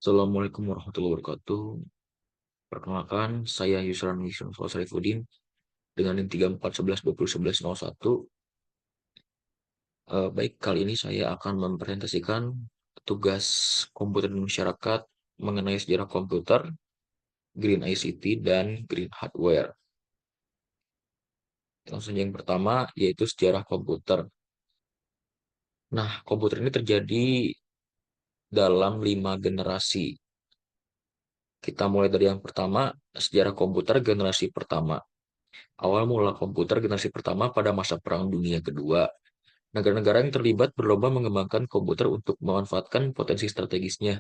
Assalamualaikum warahmatullahi wabarakatuh. Perkenalkan, saya Yusran Wisnu Sarifuddin dengan NIM 3411201101. Baik, kali ini saya akan mempresentasikan tugas komputer di masyarakat mengenai sejarah komputer, Green ICT, dan Green Hardware. Langsung yang pertama, yaitu sejarah komputer. Nah, komputer ini terjadi dalam 5 generasi. Kita mulai dari yang pertama, sejarah komputer generasi pertama. Awal mula komputer generasi pertama pada masa Perang Dunia Kedua. Negara-negara yang terlibat berlomba mengembangkan komputer untuk memanfaatkan potensi strategisnya.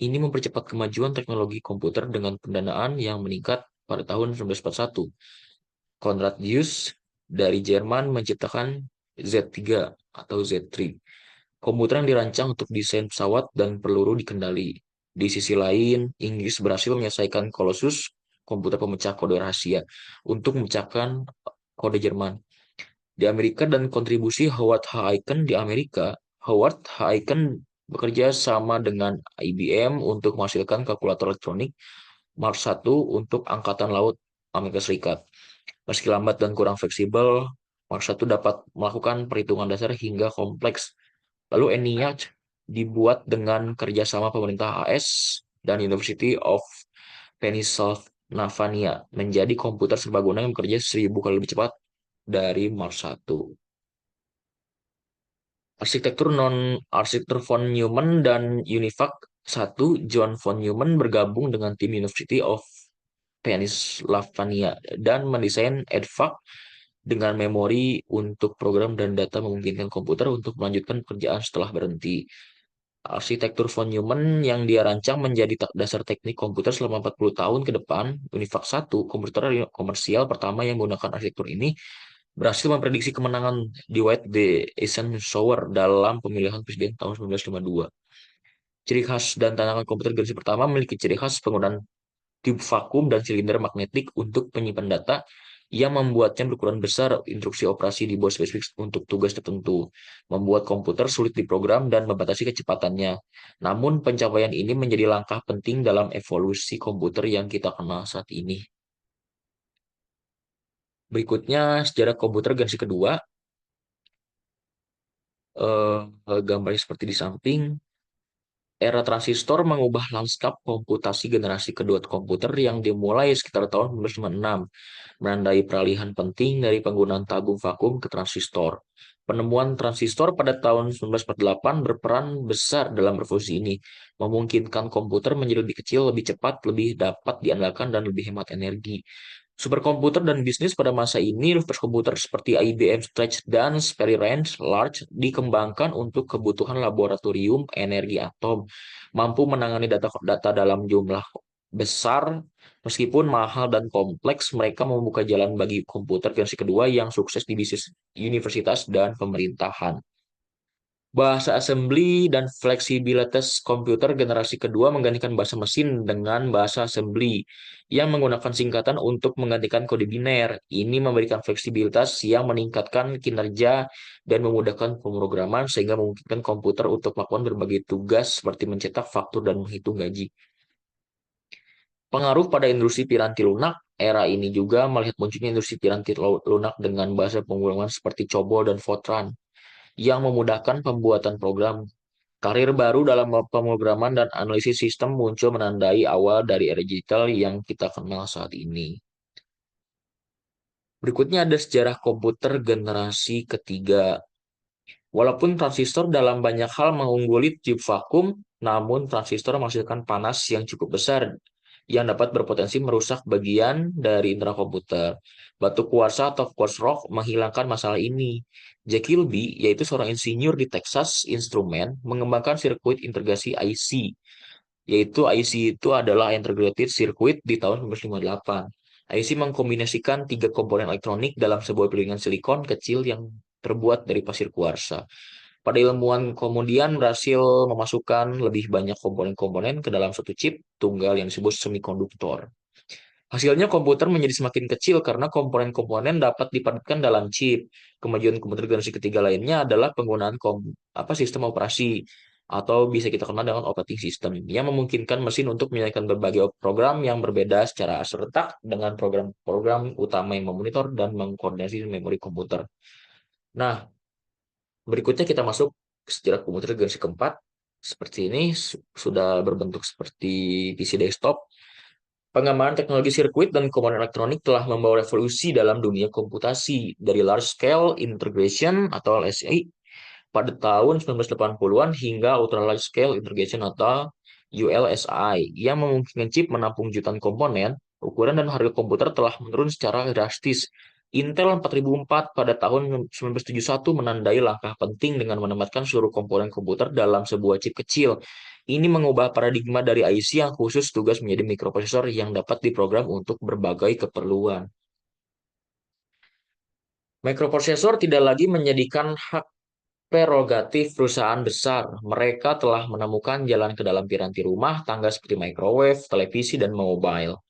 Ini mempercepat kemajuan teknologi komputer dengan pendanaan yang meningkat pada tahun 1941. Konrad Zuse dari Jerman menciptakan Z3 atau Z3, komputer yang dirancang untuk desain pesawat dan peluru dikendali. Di sisi lain, Inggris berhasil menyelesaikan Colossus, komputer pemecah kode rahasia, untuk memecahkan kode Jerman. Di Amerika dan kontribusi Howard H. Aiken di Amerika, Howard H. Aiken bekerja sama dengan IBM untuk menghasilkan kalkulator elektronik Mark I untuk Angkatan Laut Amerika Serikat. Meski lambat dan kurang fleksibel, Mark I dapat melakukan perhitungan dasar hingga kompleks. Lalu ENIAC dibuat dengan kerjasama pemerintah AS dan University of Pennsylvania, menjadi komputer serbaguna yang bekerja 1.000 kali lebih cepat dari Mark I. Arsitektur von Neumann dan UNIVAC satu, John von Neumann bergabung dengan tim University of Pennsylvania dan mendesain EDVAC dengan memori untuk program dan data memungkinkan komputer untuk melanjutkan pekerjaan setelah berhenti. Arsitektur von Neumann yang dia rancang menjadi dasar teknik komputer selama 40 tahun ke depan. UNIVAC satu, komputer komersial pertama yang menggunakan arsitektur ini, berhasil memprediksi kemenangan Dwight D. Eisenhower dalam pemilihan presiden tahun 1952. Ciri khas dan tantangan komputer generasi pertama memiliki ciri khas penggunaan tube vakum dan silinder magnetik untuk penyimpan data yang membuatnya berukuran besar. Instruksi operasi dibuat spesifik untuk tugas tertentu, membuat komputer sulit diprogram dan membatasi kecepatannya. Namun pencapaian ini menjadi langkah penting dalam evolusi komputer yang kita kenal saat ini. Berikutnya, sejarah komputer generasi kedua. Gambarnya seperti di samping. Era transistor mengubah lanskap komputasi generasi kedua komputer yang dimulai sekitar tahun 1956, menandai peralihan penting dari penggunaan tabung vakum ke transistor. Penemuan transistor pada tahun 1948 berperan besar dalam revolusi ini, memungkinkan komputer menjadi lebih kecil, lebih cepat, lebih dapat diandalkan, dan lebih hemat energi. Superkomputer dan bisnis pada masa ini, superkomputer seperti IBM Stretch dan Sperry Range Large dikembangkan untuk kebutuhan laboratorium energi atom, mampu menangani data dalam jumlah besar. Meskipun mahal dan kompleks, mereka membuka jalan bagi komputer generasi kedua yang sukses di bisnis, universitas, dan pemerintahan. Bahasa assembly dan fleksibilitas komputer generasi kedua menggantikan bahasa mesin dengan bahasa assembly yang menggunakan singkatan untuk menggantikan kode biner. Ini memberikan fleksibilitas yang meningkatkan kinerja dan memudahkan pemrograman sehingga memungkinkan komputer untuk melakukan berbagai tugas seperti mencetak faktur dan menghitung gaji. Pengaruh pada industri piranti lunak. Era ini juga melihat munculnya industri piranti lunak dengan bahasa pemrograman seperti COBOL dan Fortran yang memudahkan pembuatan program. Karir baru dalam pemrograman dan analisis sistem muncul menandai awal dari era digital yang kita kenal saat ini. Berikutnya ada sejarah komputer generasi ketiga. Walaupun transistor dalam banyak hal mengungguli tube vakum, namun transistor menghasilkan panas yang cukup besar yang dapat berpotensi merusak bagian dari indera komputer. Batu kuarsa atau quartz rock menghilangkan masalah ini. Jack Kilby, yaitu seorang insinyur di Texas Instruments, mengembangkan sirkuit integrasi IC, yaitu IC itu adalah Integrated Circuit di tahun 1958. IC mengkombinasikan 3 komponen elektronik dalam sebuah piringan silikon kecil yang terbuat dari pasir kuarsa. Pada ilmuwan kemudian berhasil memasukkan lebih banyak komponen-komponen ke dalam satu chip tunggal yang disebut semikonduktor. Hasilnya komputer menjadi semakin kecil karena komponen-komponen dapat dipadatkan dalam chip. Kemajuan komputer generasi ketiga lainnya adalah penggunaan sistem operasi. atau bisa kita kenal dengan operating system, yang memungkinkan mesin untuk menjalankan berbagai program yang berbeda secara serentak dengan program-program utama yang memonitor dan mengkoordinasi memori komputer. Nah, berikutnya kita masuk ke sejarah komputer generasi keempat. Seperti ini, sudah berbentuk seperti PC desktop. Pengembangan teknologi sirkuit dan komponen elektronik telah membawa revolusi dalam dunia komputasi dari large scale integration atau LSI pada tahun 1980-an hingga ultra large scale integration atau ULSI yang memungkinkan chip menampung jutaan komponen. Ukuran dan harga komputer telah menurun secara drastis. Intel 4004 pada tahun 1971 menandai langkah penting dengan menempatkan seluruh komponen komputer dalam sebuah chip kecil. Ini mengubah paradigma dari IC yang khusus tugas menjadi mikroprosesor yang dapat diprogram untuk berbagai keperluan. Mikroprosesor tidak lagi menjadikan hak prerogatif perusahaan besar. Mereka telah menemukan jalan ke dalam piranti rumah tangga seperti microwave, televisi, dan mobile.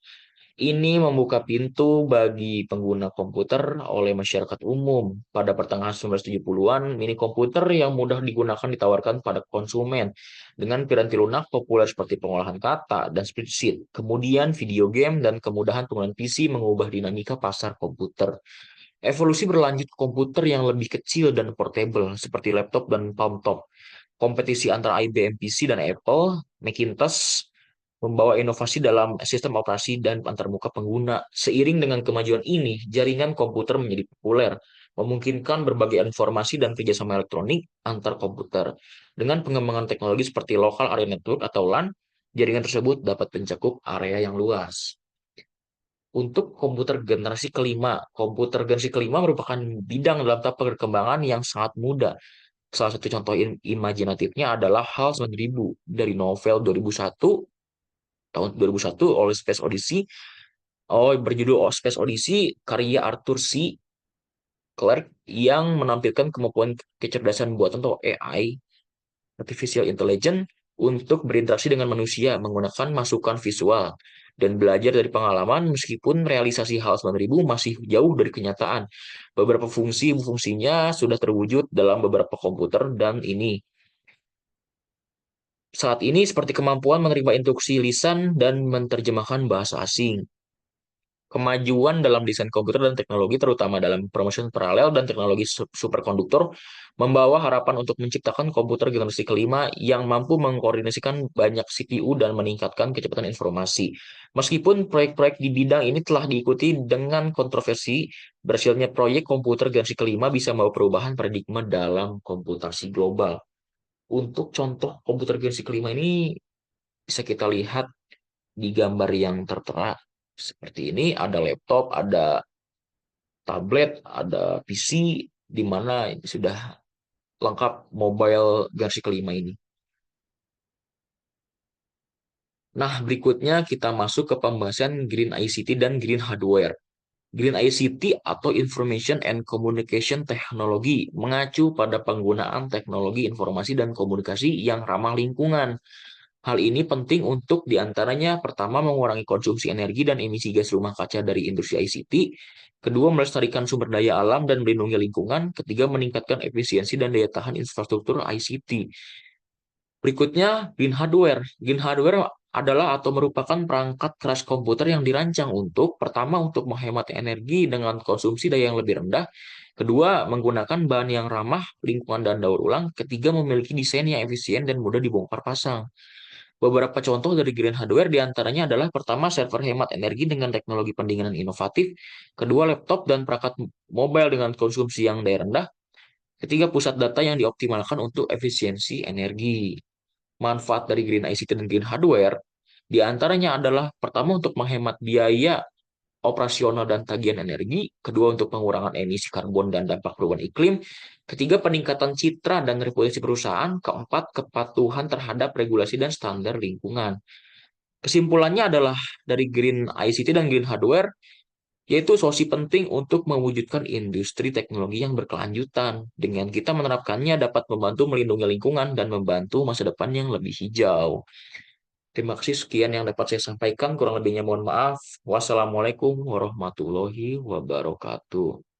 Ini membuka pintu bagi pengguna komputer oleh masyarakat umum. Pada pertengahan 1970-an, mini komputer yang mudah digunakan ditawarkan pada konsumen dengan piranti lunak populer seperti pengolahan kata dan spreadsheet. Kemudian video game dan kemudahan penggunaan PC mengubah dinamika pasar komputer. Evolusi berlanjut ke komputer yang lebih kecil dan portable seperti laptop dan palm-top. Kompetisi antara IBM PC dan Apple Macintosh membawa inovasi dalam sistem operasi dan antarmuka pengguna. Seiring dengan kemajuan ini, jaringan komputer menjadi populer, memungkinkan berbagai informasi dan kerjasama elektronik antar komputer. Dengan pengembangan teknologi seperti Local Area Network atau LAN, jaringan tersebut dapat mencakup area yang luas. Untuk komputer generasi kelima merupakan bidang dalam tahap perkembangan yang sangat muda. Salah satu contoh imajinatifnya adalah HAL 9000 dari novel 2001, tahun 2001 oleh Space Odyssey, berjudul Space Odyssey, karya Arthur C. Clarke yang menampilkan kemampuan kecerdasan buatan atau AI, artificial intelligence, untuk berinteraksi dengan manusia menggunakan masukan visual dan belajar dari pengalaman. Meskipun realisasi HAL 9000 masih jauh dari kenyataan, beberapa fungsinya sudah terwujud dalam beberapa komputer dan ini saat ini seperti kemampuan menerima instruksi lisan dan menerjemahkan bahasa asing. Kemajuan dalam desain komputer dan teknologi, terutama dalam promotion paralel dan teknologi superkonduktor, membawa harapan untuk menciptakan komputer generasi kelima yang mampu mengkoordinasikan banyak CPU dan meningkatkan kecepatan informasi. Meskipun proyek-proyek di bidang ini telah diikuti dengan kontroversi, berhasilnya proyek komputer generasi kelima bisa membawa perubahan paradigma dalam komputasi global. Untuk contoh komputer generasi kelima ini bisa kita lihat di gambar yang tertera. Seperti ini, ada laptop, ada tablet, ada PC, di mana sudah lengkap mobile generasi kelima ini. Nah, berikutnya kita masuk ke pembahasan Green ICT dan Green Hardware. Green ICT atau Information and Communication Technology mengacu pada penggunaan teknologi informasi dan komunikasi yang ramah lingkungan. Hal ini penting untuk diantaranya pertama mengurangi konsumsi energi dan emisi gas rumah kaca dari industri ICT, kedua melestarikan sumber daya alam dan melindungi lingkungan, ketiga meningkatkan efisiensi dan daya tahan infrastruktur ICT. Berikutnya, Green Hardware. Green Hardware adalah atau merupakan perangkat keras komputer yang dirancang untuk pertama untuk menghemat energi dengan konsumsi daya yang lebih rendah, kedua menggunakan bahan yang ramah lingkungan dan daur ulang, ketiga memiliki desain yang efisien dan mudah dibongkar pasang. Beberapa contoh dari Green Hardware diantaranya adalah pertama server hemat energi dengan teknologi pendinginan inovatif, kedua laptop dan perangkat mobile dengan konsumsi yang daya rendah, ketiga pusat data yang dioptimalkan untuk efisiensi energi. Manfaat dari Green ICT dan Green Hardware diantaranya adalah pertama untuk menghemat biaya operasional dan tagihan energi, kedua untuk pengurangan emisi karbon dan dampak perubahan iklim, ketiga peningkatan citra dan reputasi perusahaan, keempat kepatuhan terhadap regulasi dan standar lingkungan. Kesimpulannya adalah dari Green ICT dan Green Hardware, yaitu solusi penting untuk mewujudkan industri teknologi yang berkelanjutan. Dengan kita menerapkannya dapat membantu melindungi lingkungan dan membantu masa depan yang lebih hijau. Terima kasih, sekian yang dapat saya sampaikan. Kurang lebihnya mohon maaf. Wassalamualaikum warahmatullahi wabarakatuh.